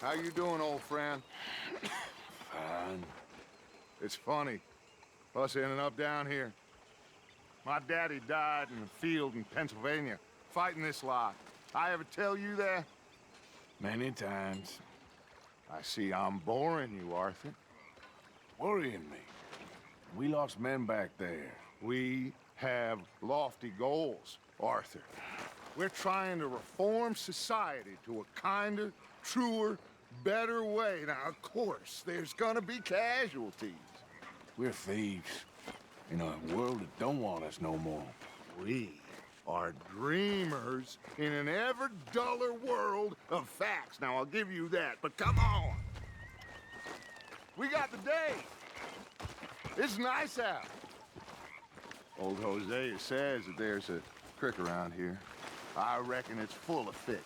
How you doing, old friend? Fine. It's funny, us ending up down here. My daddy died in a field in Pennsylvania, fighting this lot. I ever tell you that? Many times. I see I'm boring you, Arthur. Worrying me. We lost men back there. We have lofty goals, Arthur. We're trying to reform society to a kinder, truer, better way. Now, of course, there's gonna be casualties. We're thieves. In a world that don't want us no more. We are dreamers in an ever duller world of facts. Now, I'll give you that, but come on. We got the day. It's nice out. Old Hosea says that there's a creek around here. I reckon it's full of fish.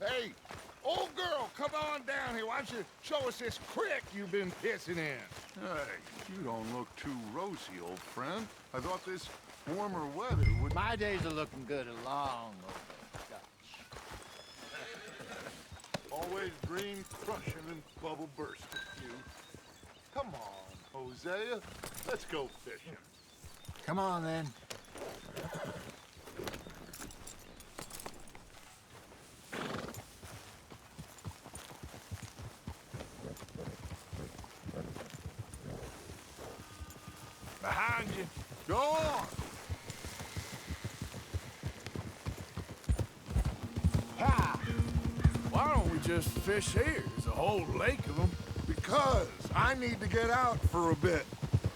Hey, old girl, come on down here. Why don't you show us this creek you've been pissing in? Hey, you don't look too rosy, old friend. I thought this warmer weather would... My days are looking good along over Dutch. Always dream crushing and bubble bursting, you. Come on, Hosea. Let's go fishing. Come on, then. Behind you. Go on! Ha! Why don't we just fish here? There's a whole lake of them. Because I need to get out for a bit.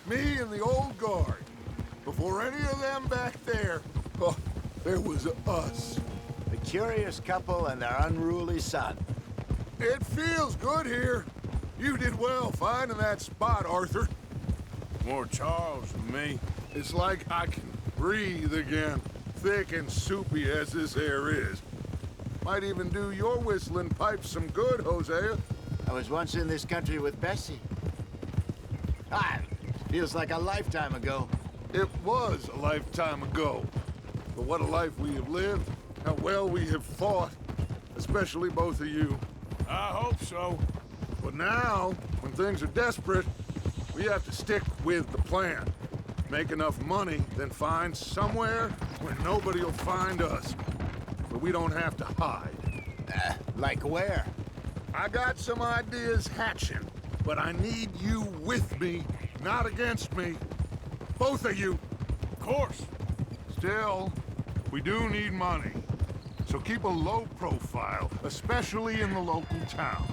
Me and the old guard. Before any of them back there, oh, there was us. The curious couple and their unruly son. It feels good here. You did well finding that spot, Arthur. More Charles than me. It's like I can breathe again, thick and soupy as this air is. Might even do your whistling pipes some good, Hosea. I was once in this country with Bessie. Ah, feels like a lifetime ago. It was a lifetime ago. But what a life we have lived, how well we have fought, especially both of you. I hope so. But now, when things are desperate, we have to stick with the plan. Make enough money, then find somewhere where nobody will find us. But we don't have to hide. Like where? I got some ideas hatching, but I need you with me, not against me. Both of you. Of course. Still, we do need money. So keep a low profile, especially in the local town.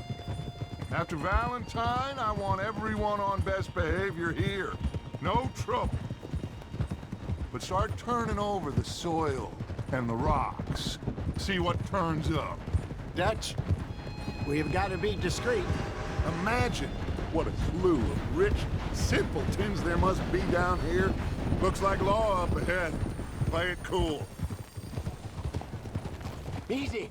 After Valentine, I want everyone on best behavior here. No trouble. But start turning over the soil and the rocks. See what turns up. Dutch, we've got to be discreet. Imagine what a slew of rich simpletons there must be down here. Looks like law up ahead. Play it cool. Easy.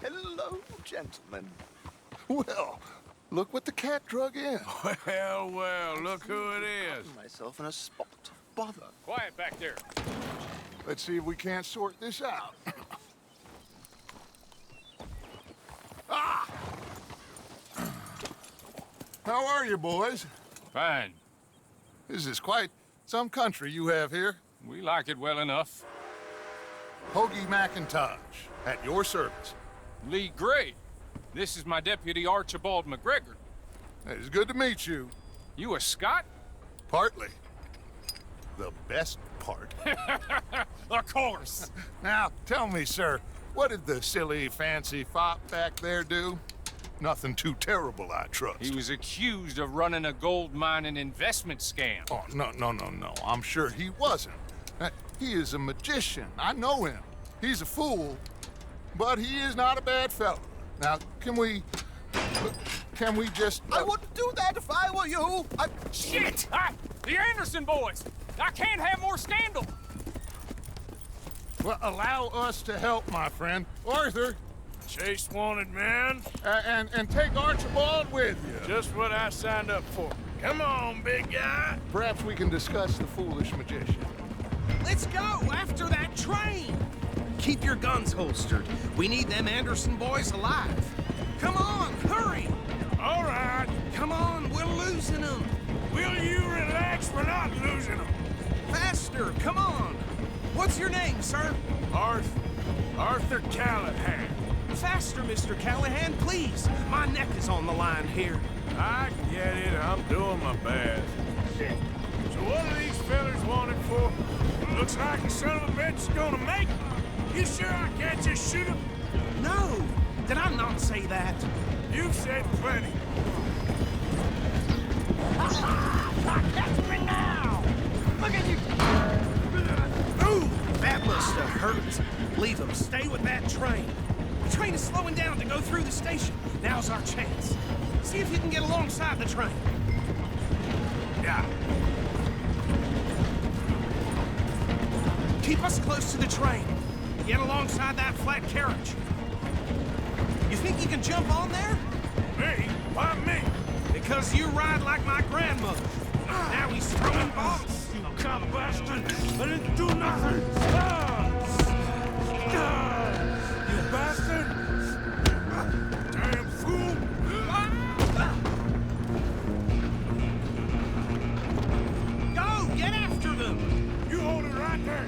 Hello, gentlemen. Well, look what the cat drug in. Well, well, look who it is. Myself in a spot of bother. Quiet back there. Let's see if we can't sort this out. Ah! How are you, boys? Fine. This is quite some country you have here. We like it well enough. Hoagie McIntosh, at your service. Lee Gray. This is my deputy Archibald McGregor. It's good to meet you. You a Scot? Partly. The best part. Of course. Now, tell me, sir, what did the silly, fancy fop back there do? Nothing too terrible, I trust. He was accused of running a gold mining investment scam. Oh, no. I'm sure he wasn't. He is a magician. I know him. He's a fool, but he is not a bad fellow. Now, can we just... I wouldn't do that if I were you. Shit! Ah, the Anderson boys! I can't have more scandal. Well, allow us to help, my friend. Arthur, Chase wanted man. and take Archibald with you. Just what I signed up for. Come on, big guy. Perhaps we can discuss the foolish magician. Let's go after that train! Keep your guns holstered. We need them Anderson boys alive. Come on, hurry! All right. Come on, we're losing them. Will you relax? We're not losing them. Faster, come on. What's your name, sir? Arthur Callahan. Faster, Mr. Callahan, please. My neck is on the line here. I get it. I'm doing my best. So what are these fellas wanted for? Looks like the son of a bitch is gonna make it. You sure I can't just shoot him? No, did I not say that? You've said plenty. Catch me now! Look at you! Ooh, that must have hurt. Leave him. Stay with that train. The train is slowing down to go through the station. Now's our chance. See if you can get alongside the train. Yeah. Keep us close to the train. Get alongside that flat carriage. You think you can jump on there? Me? Why me? Because you ride like my grandmother. Now he's throwing bombs. You cop bastard! I didn't do nothing! You bastard! Damn fool! Go! Get after them! You hold it right there!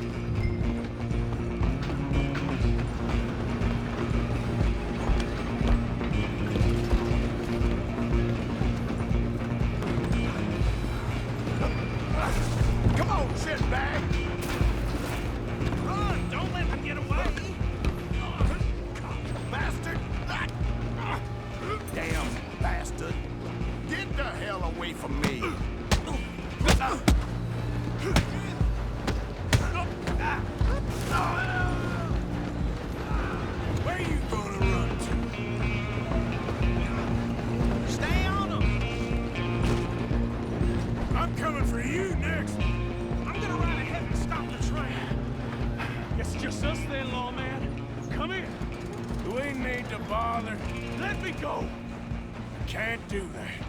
Come on, shitbag! Run! Don't let them get away! Bastard! Damn bastard! Get the hell away from me! Where you gonna run to? Stay on them! I'm coming for you next! I'm gonna ride ahead and stop the train. It's just us then, lawman. Come here. Do we need to bother? Let me go. Can't do that.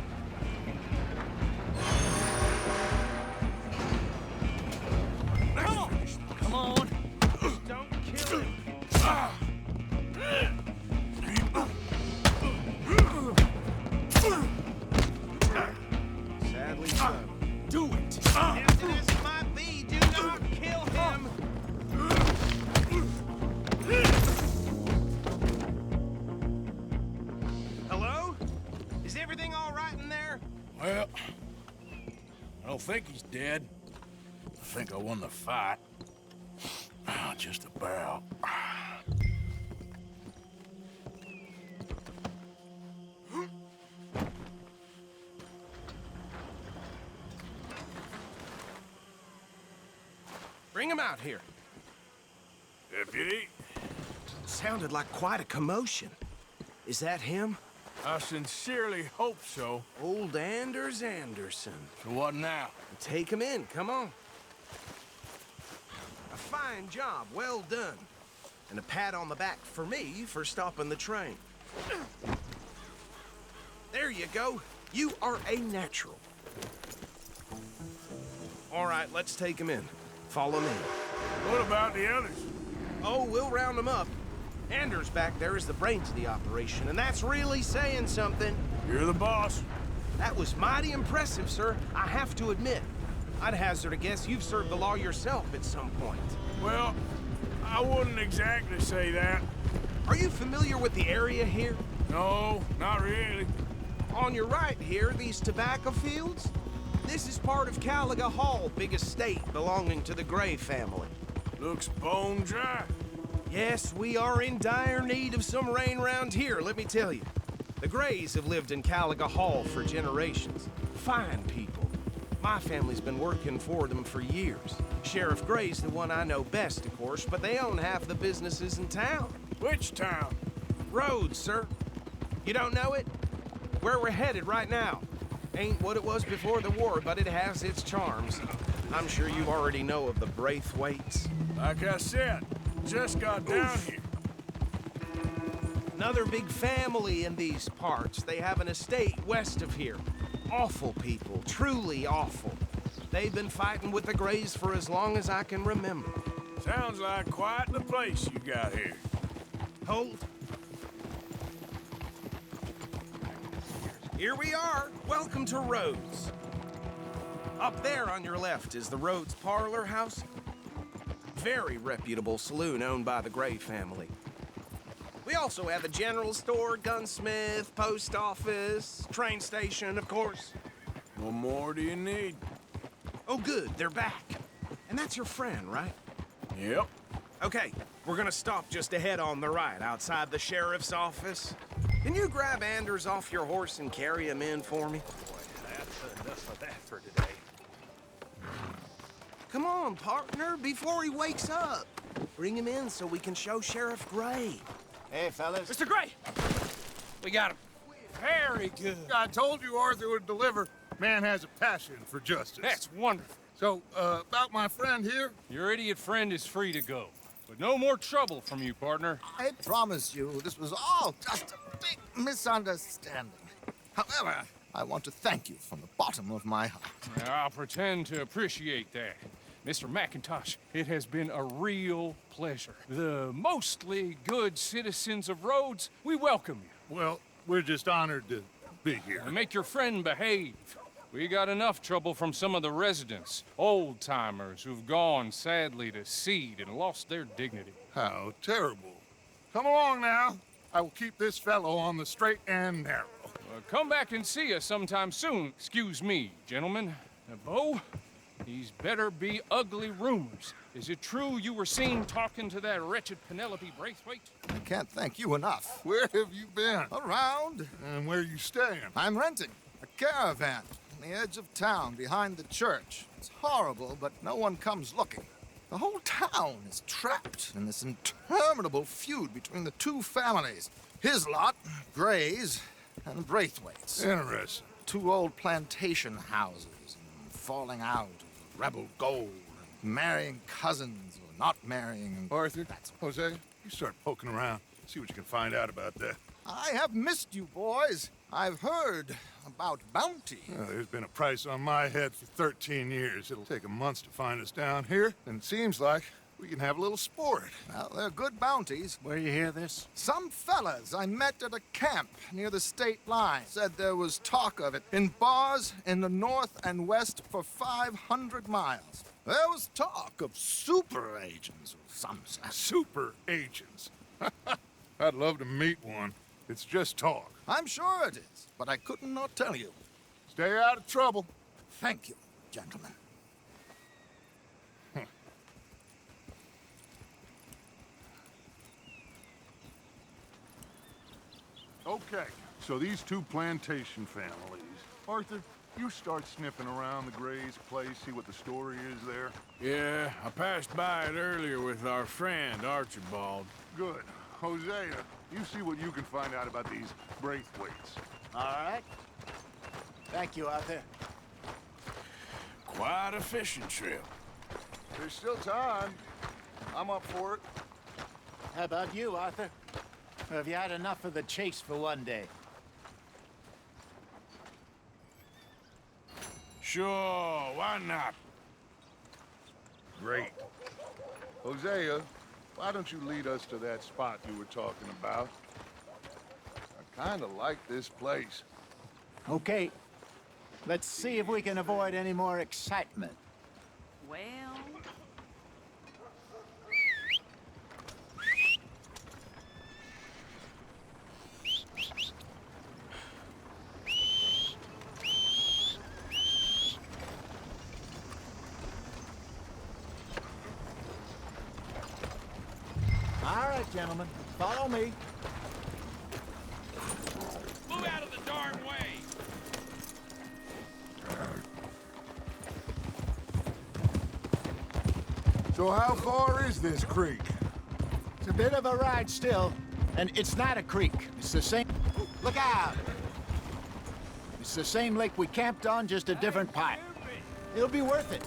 Come on. Come on. Don't kill him. Sadly so. Do it. Tempting as it might be, do not kill him. Hello? Is everything all right in there? Well, I don't think he's dead. I think I won the fight. Just about. Bring him out here. Deputy, Sounded like quite a commotion. Is that him? I sincerely hope so. Old Anders Anderson. So what now? Take him in, come on. A fine job, well done. And a pat on the back for me for stopping the train. There you go. You are a natural. All right, let's take him in. Follow me. What about the others? Oh, we'll round them up. Anders back there is the brains of the operation, and that's really saying something. You're the boss. That was mighty impressive, sir. I have to admit. I'd hazard a guess you've served the law yourself at some point. Well, I wouldn't exactly say that. Are you familiar with the area here? No, not really. On your right here, these tobacco fields? This is part of Caliga Hall, big estate belonging to the Gray family. Looks bone dry. Yes, we are in dire need of some rain round here, let me tell you. The Grays have lived in Caliga Hall for generations. Fine people. My family's been working for them for years. Sheriff Gray's the one I know best, of course, but they own half the businesses in town. Which town? Rhodes, sir. You don't know it? Where we're headed right now. Ain't what it was before the war, but it has its charms. I'm sure you already know of the Braithwaites. Like I said, just got down here. Another big family in these parts. They have an estate west of here. Awful people, truly awful. They've been fighting with the Greys for as long as I can remember. Sounds like quite the place you got here. Hold. Here we are. Welcome to Rhodes. Up there on your left is the Rhodes Parlor House. Very reputable saloon owned by the Gray family. We also have a general store, gunsmith, post office, train station, of course. What more do you need? Oh, good, they're back. And that's your friend, right? Yep. Okay, we're gonna stop just ahead on the right, outside the sheriff's office. Can you grab Anders off your horse and carry him in for me? That's enough of that for today. Come on, partner, before he wakes up. Bring him in so we can show Sheriff Gray. Hey, fellas. Mr. Gray! We got him. Very good. I told you Arthur would deliver. Man has a passion for justice. That's wonderful. So, about my friend here? Your idiot friend is free to go. But no more trouble from you, partner. I promise you, this was all just a big misunderstanding. However, I want to thank you from the bottom of my heart. I'll pretend to appreciate that. Mr. McIntosh, it has been a real pleasure. The mostly good citizens of Rhodes, we welcome you. Well, we're just honored to be here. And make your friend behave. We got enough trouble from some of the residents, old-timers who've gone, sadly, to seed and lost their dignity. How terrible. Come along now. I will keep this fellow on the straight and narrow. Come back and see us sometime soon. Excuse me, gentlemen. Bo, these better be ugly rumors. Is it true you were seen talking to that wretched Penelope Braithwaite? I can't thank you enough. Where have you been? Around, And where you staying? I'm renting a caravan on the edge of town behind the church. It's horrible, but no one comes looking. The whole town is trapped in this interminable feud between the two families. His lot, Gray's, and Braithwaite's. Interesting. Two old plantation houses, and falling out of rebel gold, and marrying cousins or not marrying. And Arthur, Jose, you start poking around. See what you can find out about that. I have missed you, boys. I've heard about bounty. Well, there's been a price on my head for 13 years. It'll take a month to find us down here, and it seems like we can have a little sport. Well, they're good bounties. Where you hear this? Some fellas I met at a camp near the state line said there was talk of it in bars in the north and west for 500 miles. There was talk of super agents of some sort. Super agents. I'd love to meet one. It's just talk. I'm sure it is, but I couldn't not tell you. Stay out of trouble. Thank you, gentlemen. Okay, so these two plantation families. Arthur, you start sniffing around the Gray's place, see what the story is there. Yeah, I passed by it earlier with our friend, Archibald. Good. Hosea, you see what you can find out about these Braithwaites. All right. Thank you, Arthur. Quite a fishing trip. There's still time. I'm up for it. How about you, Arthur? Or have you had enough of the chase for one day? Sure, why not? Great. Hosea, why don't you lead us to that spot you were talking about? I kind of like this place. Okay. Let's see if we can avoid any more excitement. Well, All right, gentlemen. Follow me. Move out of the darn way! So how far is this creek? It's a bit of a ride still, and it's not a creek. It's the same. Look out! You It's the same lake we camped on, just a different pipe. It'll be worth it.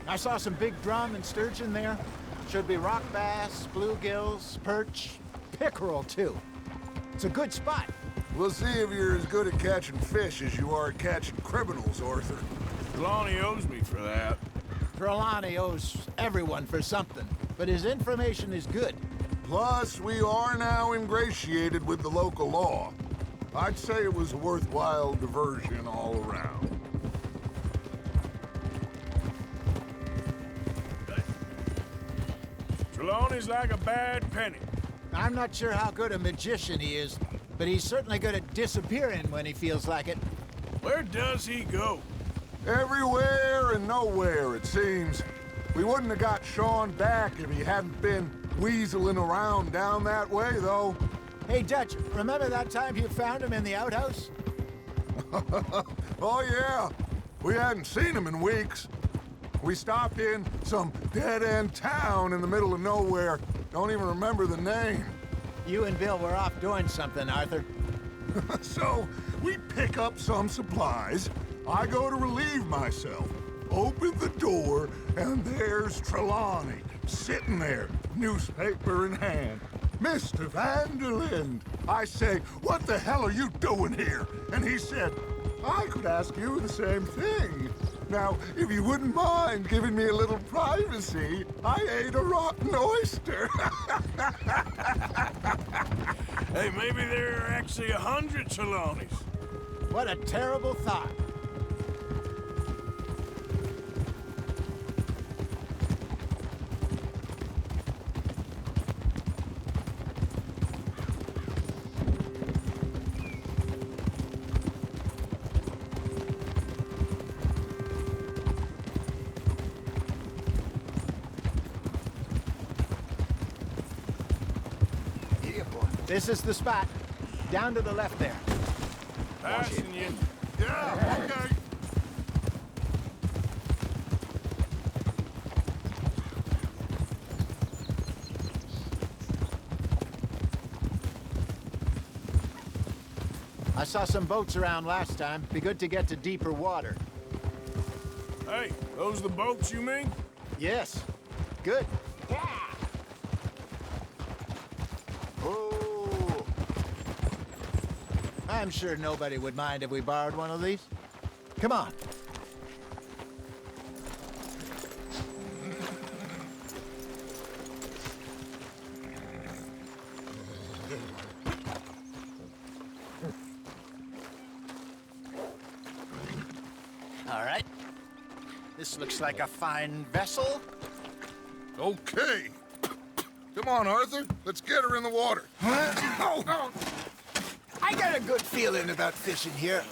I saw some big drum and sturgeon there. Should be rock bass, bluegills, perch, pickerel, too. It's a good spot. We'll see if you're as good at catching fish as you are at catching criminals, Arthur. Trelawney owes me for that. Trelawney owes everyone for something, but his information is good. Plus, we are now ingratiated with the local law. I'd say it was a worthwhile diversion all around. Trelawney's like a bad penny. I'm not sure how good a magician he is, but he's certainly good at disappearing when he feels like it. Where does he go? Everywhere and nowhere, it seems. We wouldn't have got Sean back if he hadn't been weaseling around down that way, though. Hey, Dutch, remember that time you found him in the outhouse? Oh, yeah. We hadn't seen him in weeks. We stopped in some dead-end town in the middle of nowhere. Don't even remember the name. You and Bill were off doing something, Arthur. So, we pick up some supplies. I go to relieve myself. Open the door, and there's Trelawney, sitting there, newspaper in hand. Mr. Van der Linde. I say, what the hell are you doing here? And he said, I could ask you the same thing. Now, if you wouldn't mind giving me a little privacy, I ate a rotten oyster. Hey, maybe there are actually 100 Trelawneys. What a terrible thought. This is the spot. Down to the left there. Passing you. Yeah, okay. I saw some boats around last time. Be good to get to deeper water. Hey, those the boats you mean? Yes. Good. Oh. I'm sure nobody would mind if we borrowed one of these. Come on. All right. This looks like a fine vessel. Okay. Come on, Arthur. Let's get her in the water. I got a good feeling about fishing here.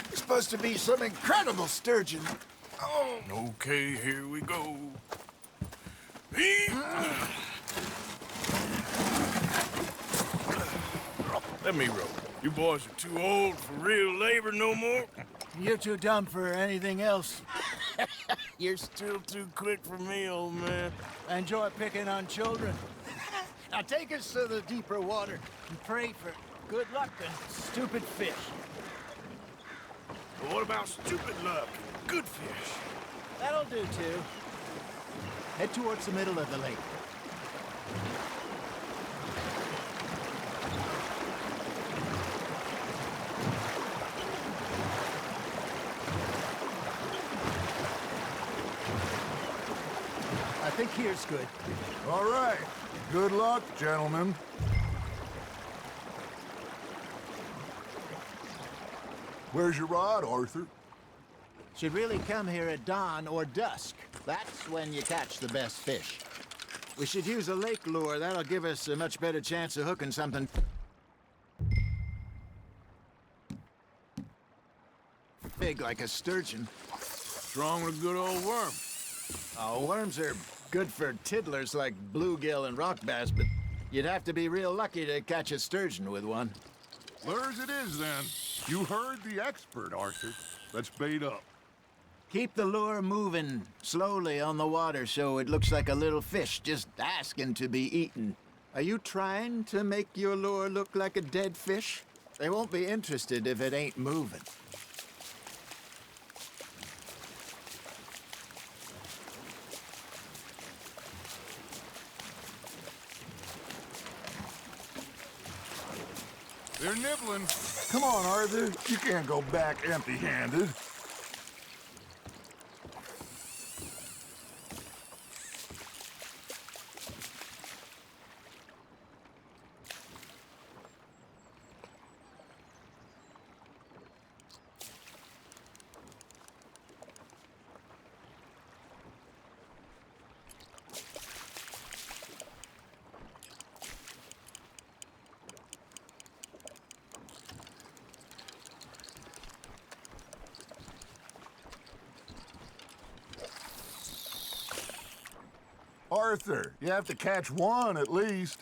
There's supposed to be some incredible sturgeon. Oh. Okay, here we go. Let me row. You boys are too old for real labor no more. You're too dumb for anything else. You're still too quick for me, old man. I enjoy picking on children. Now take us to the deeper water and pray for good luck and stupid fish. But what about stupid luck? Good fish. That'll do, too. Head towards the middle of the lake. I think here's good. All right. Good luck, gentlemen. Where's your rod, Arthur? Should really come here at dawn or dusk. That's when you catch the best fish. We should use a lake lure. That'll give us a much better chance of hooking something big like a sturgeon. Strong with a good old worm. Oh, worms are good for tiddlers like bluegill and rock bass, but you'd have to be real lucky to catch a sturgeon with one. Lures it is, then. You heard the expert, Arthur. Let's bait up. Keep the lure moving slowly on the water so it looks like a little fish just asking to be eaten. Are you trying to make your lure look like a dead fish? They won't be interested if it ain't moving. They're nibbling. Come on, Arthur. You can't go back empty-handed. Arthur, you have to catch one at least.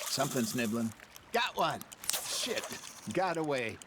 Something's nibbling. Got one. Shit. Got away.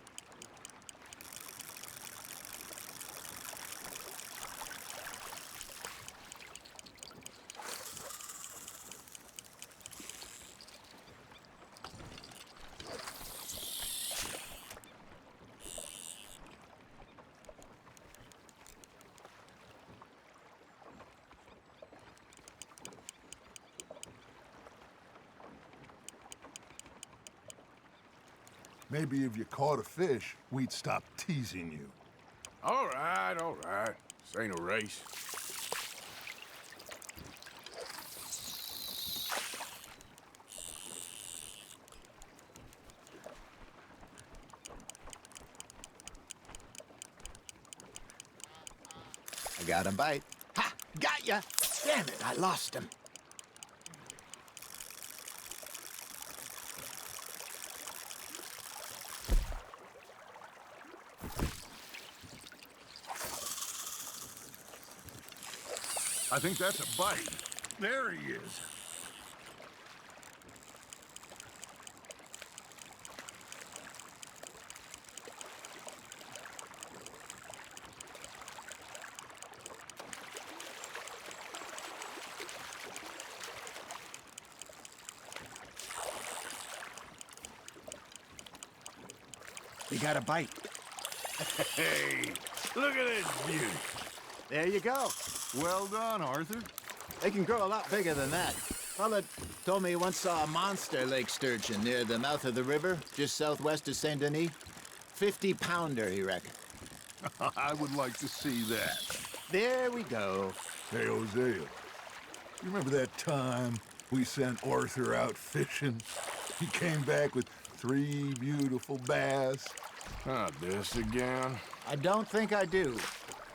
Maybe if you caught a fish, we'd stop teasing you. All right, all right. This ain't a race. I got a bite. Ha! Got ya! Damn it, I lost him. I think that's a bite. There he is. We got a bite. Hey, look at this beauty. There you go. Well done, Arthur. They can grow a lot bigger than that. Fella told me he once saw a monster lake sturgeon near the mouth of the river, just southwest of Saint Denis. 50-pounder, he reckoned. I would like to see that. There we go. Hey, Hosea, you remember that time we sent Arthur out fishing? He came back with 3 beautiful bass. Not this again. I don't think I do.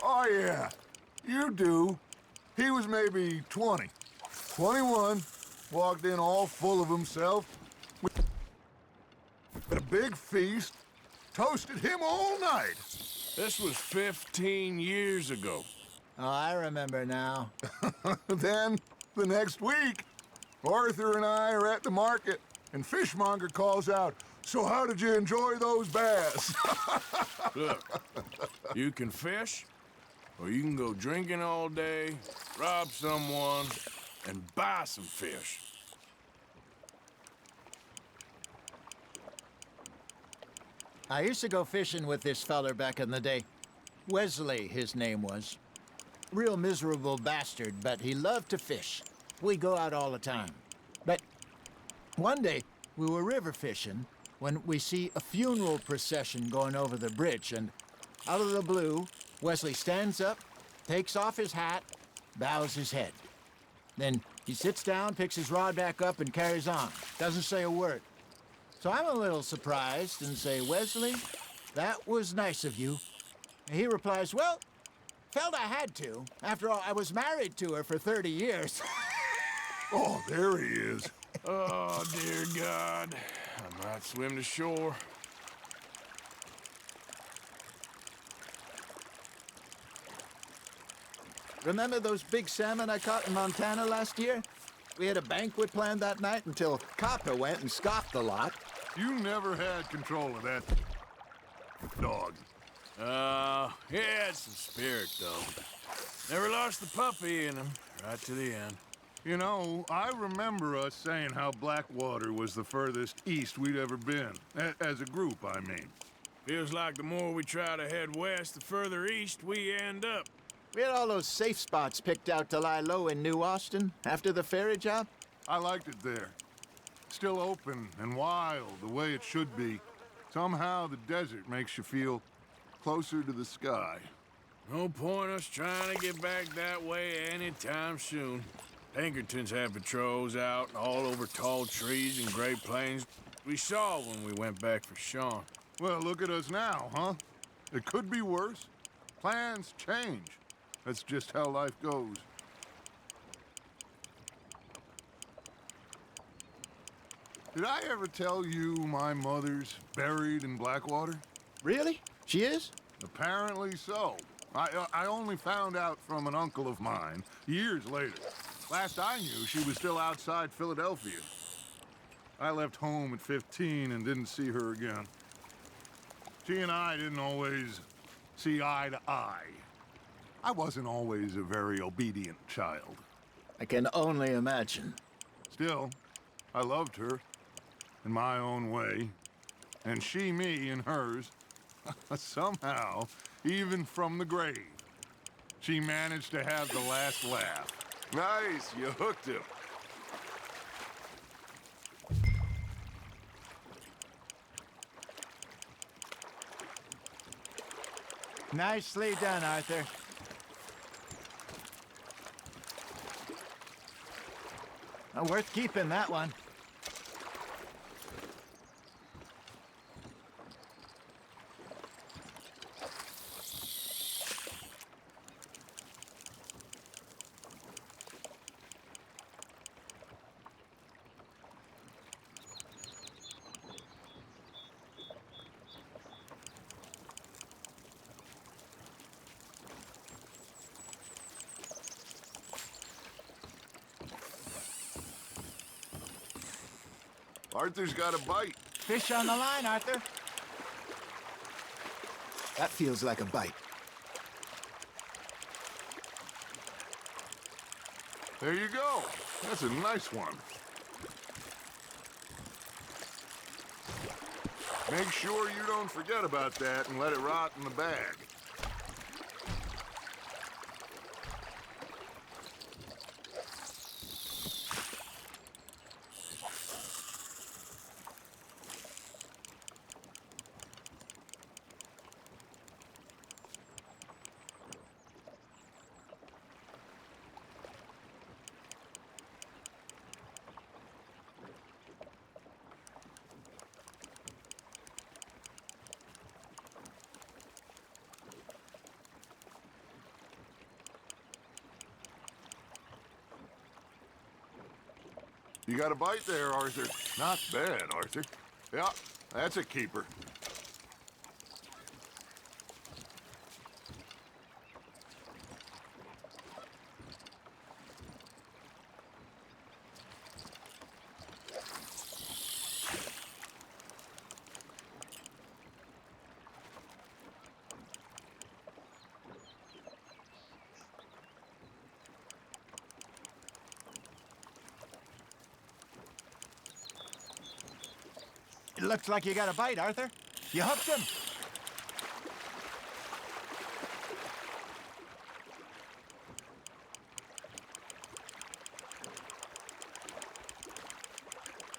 Oh, yeah, you do. He was maybe 20, 21, walked in all full of himself with a big feast, toasted him all night. This was 15 years ago. Oh, I remember now. Then, the next week, Arthur and I are at the market, and Fishmonger calls out, "So how did you enjoy those bass?" Look, you can fish, or you can go drinking all day, rob someone, and buy some fish. I used to go fishing with this feller back in the day. Wesley, his name was. Real miserable bastard, but he loved to fish. We go out all the time. But one day, we were river fishing when we see a funeral procession going over the bridge, and out of the blue, Wesley stands up, takes off his hat, bows his head. Then he sits down, picks his rod back up, and carries on. Doesn't say a word. So I'm a little surprised and say, "Wesley, that was nice of you." And he replies, "Well, felt I had to. After all, I was married to her for 30 years. Oh, there he is. Oh, dear God. I might swim to shore. Remember those big salmon I caught in Montana last year? We had a banquet planned that night until Copper went and scoffed the lot. You never had control of that dog. He had some spirit, though. Never lost the puppy in him, right to the end. You know, I remember us saying how Blackwater was the furthest east we'd ever been. As a group, I mean. Feels like the more we try to head west, the further east we end up. We had all those safe spots picked out to lie low in New Austin after the ferry job. I liked it there. Still open and wild, the way it should be. Somehow the desert makes you feel closer to the sky. No point us trying to get back that way anytime soon. Pinkertons had patrols out all over tall trees and Great Plains. We saw when we went back for Sean. Well, look at us now, huh? It could be worse. Plans change. That's just how life goes. Did I ever tell you my mother's buried in Blackwater? Really? She is? Apparently so. I only found out from an uncle of mine years later. Last I knew, she was still outside Philadelphia. I left home at 15 and didn't see her again. She and I didn't always see eye to eye. I wasn't always a very obedient child. I can only imagine. Still, I loved her in my own way, and she me in hers. Somehow, even from the grave, she managed to have the last laugh. Nice, you hooked him. Nicely done, Arthur. Worth keeping, that one. Arthur's got a bite. Fish on the line, Arthur. That feels like a bite. There you go. That's a nice one. Make sure you don't forget about that and let it rot in the bag. You got a bite there, Arthur. Not bad, Arthur. Yeah, that's a keeper. It looks like you got a bite, Arthur. You hooked him.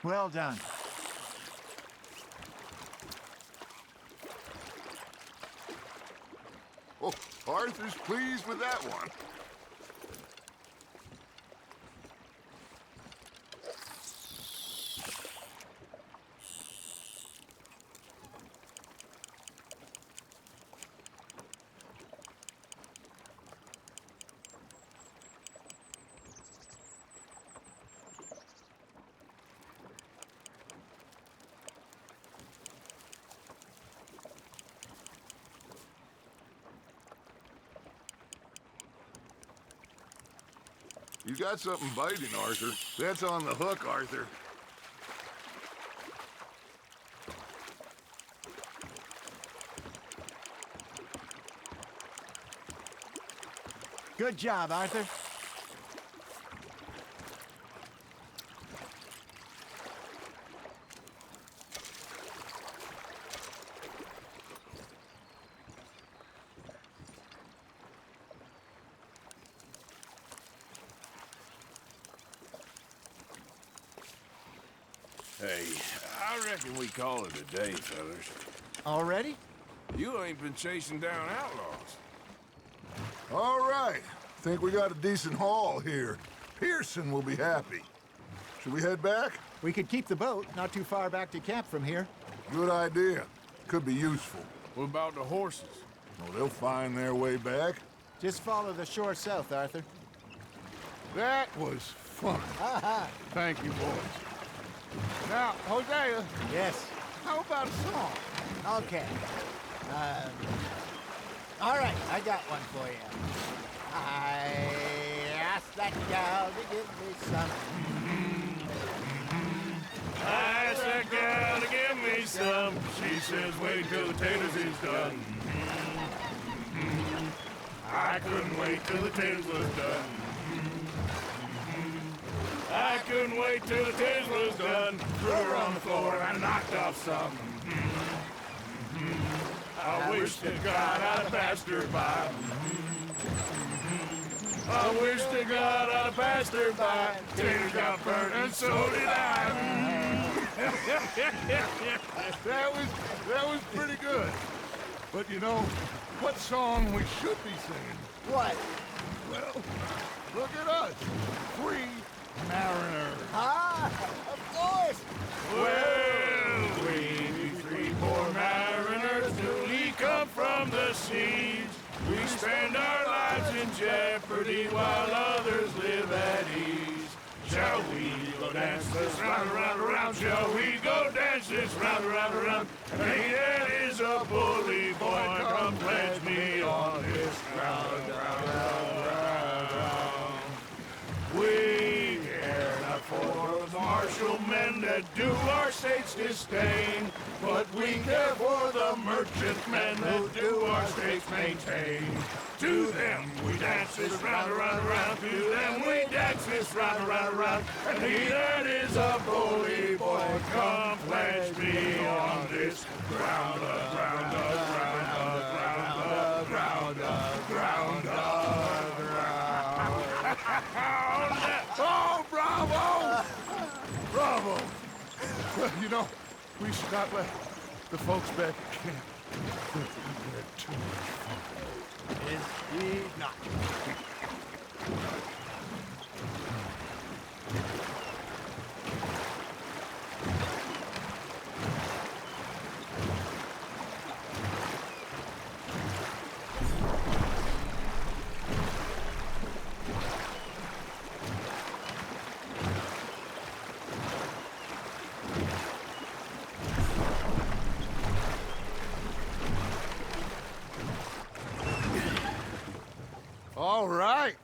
Well done. Oh, Arthur's pleased with that one. You got something biting, Arthur. That's on the hook, Arthur. Good job, Arthur. Hey, I reckon we call it a day, fellas. Already? You ain't been chasing down outlaws. All right. Think we got a decent haul here. Pearson will be happy. Should we head back? We could keep the boat not too far back to camp from here. Good idea. Could be useful. What about the horses? Oh, they'll find their way back. Just follow the shore south, Arthur. That was fun. Thank you, boys. Now, Hosea, Yes. how about a song? Okay. All right, I got one for you. I asked that gal to give me some. I asked that gal to give me some. She says, wait till the taters is done. I couldn't wait till the taters was done. I couldn't wait till the taters was done. Threw her on the floor and I knocked off some. I wish to God I'd passed her by. I wish to God I'd passed her by. Taters got burnt and so did I. That was pretty good. But you know, what song we should be singing? What? Well, look at us. Free mariners. Ah, of course. Well, we three poor mariners newly come from the seas. We spend our lives in jeopardy while others live at ease. Shall we go dance this round, around, around? Shall we go dance this round, around, around? Hey, that is a bully boy. Come pledge me on this ground, ground, ground, ground, ground. We care not for the martial men that do our states disdain, but we care for the merchant men that do our states maintain. To them we dance this round, around, around. To them we dance this round, around, around. And he that is a bully boy, come pledge me on this ground, ground, ground, ground, ground, ground, ground. Oh, bravo! Bravo! Well, you know, we should not let the folks back at camp think that we had too much fun. Indeed not. All right.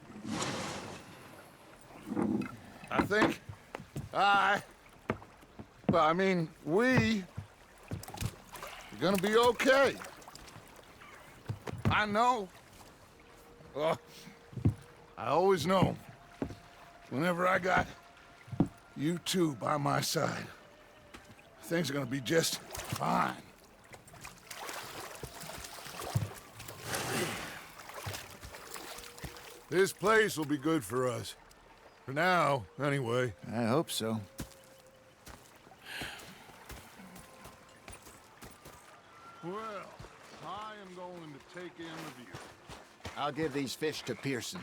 I think we are gonna be okay. I know. I always know. Whenever I got you two by my side, things are gonna be just fine. This place will be good for us. For now, anyway. I hope so. Well, I am going to take in the view. I'll give these fish to Pearson.